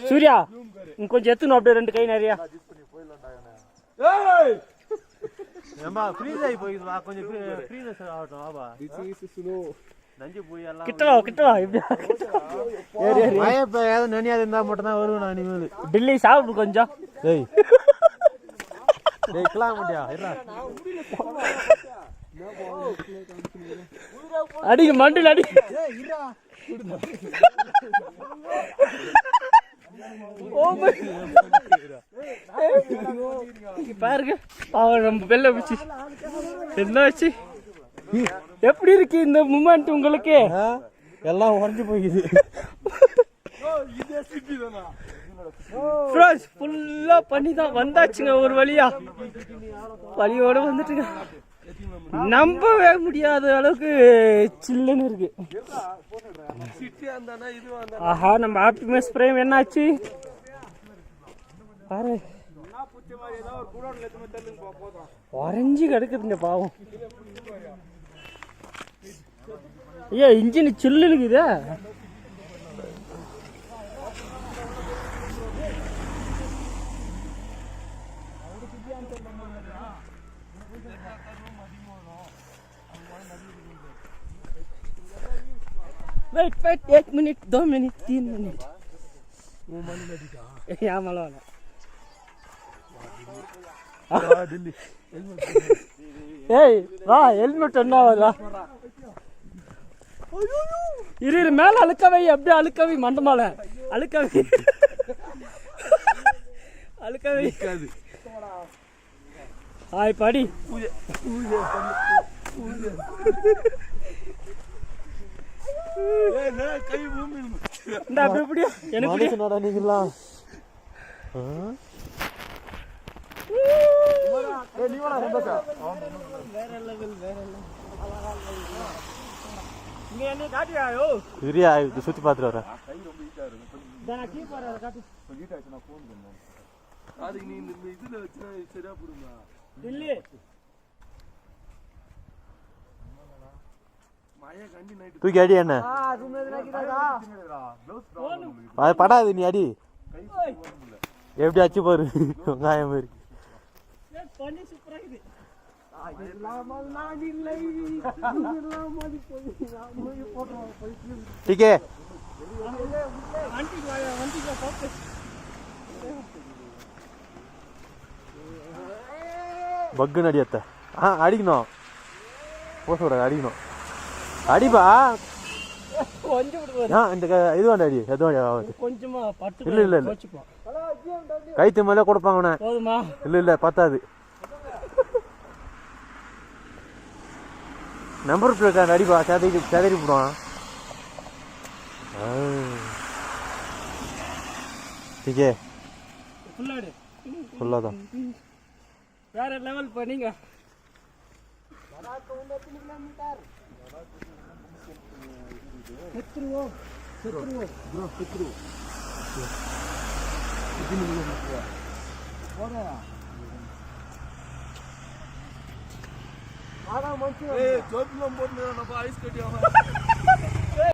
சூர்யா கொஞ்சம் எத்தணும் அப்படியே 2 கை நிறையா. ஏம்பா ஃப்ரீஸ் ஆகி போயிடுவா, கொஞ்சம் ஃப்ரீனஸ் ஆகட்டும். வாபா நஞ்சு போய் எல்லாம் கிட்டவா இப்படி ஏதாவது நனியாது இருந்தா மட்டும் தான் வருவேன் நான் இனிமேல். டெல்லி சாப்பிடு கொஞ்சம். டேய் கிளம்ப முடியா? அடிக்க மண்டில் அடி. பாருங்க அவன் நம்ம வெள்ள வச்சு என்ன வச்சு எப்படி இருக்கு இந்த மூமெண்ட் உங்களுக்கு? எல்லாம் உடஞ்சு போயிடுது. ஃபுல்லா பண்ணி தான் வந்தாச்சுங்க ஒரு வழியா. வழியோட வந்துட்டுங்க. நம்பவே முடியாத அளவுக்கு சில்லுன்னு இருக்கு. ஆஹா நம்ம ஆப்டிமஸ் பிரேம் என்னாச்சு பாரு, உறைஞ்சி கிடக்குதுங்க பாவம். ஐயா இன்ஜின் சில்லு இருக்குதா? Wait, 1 minute, 2 minute, 3 minute. या मला वाला. ஏய் வா ஹெல்மெட் என்ன வா. இரு மேல அழுக்கவை, அப்படியே அழுக்கவை மண்டமால அழுக்கவை அழுக்கவை. ஆய் படி சுத்தி பாத்துட்டு வரேன். தூக்கி அடி என்ன அது படாது. நீ அடி எப்படி அச்சு பாரு வெங்காயம் மாதிரி. டிகே பக்குன்னு அடியத்த அடிக்கணும். போச அடிக்கணும். அடிப்பா இந்த இது வேண்டாம் அடி எதுவும் கொஞ்சமா இல்ல இல்ல இல்ல கைத்து மேலே கொடுப்பாங்கண்ணே. இல்ல இல்ல பத்தாது. நம்பர் பிளேட் அடிப்பா செதறி போடுவான். ठीक है फुल्ला था வேற லெவல் பண்ணீங்க. ஐஸ் கட்டியா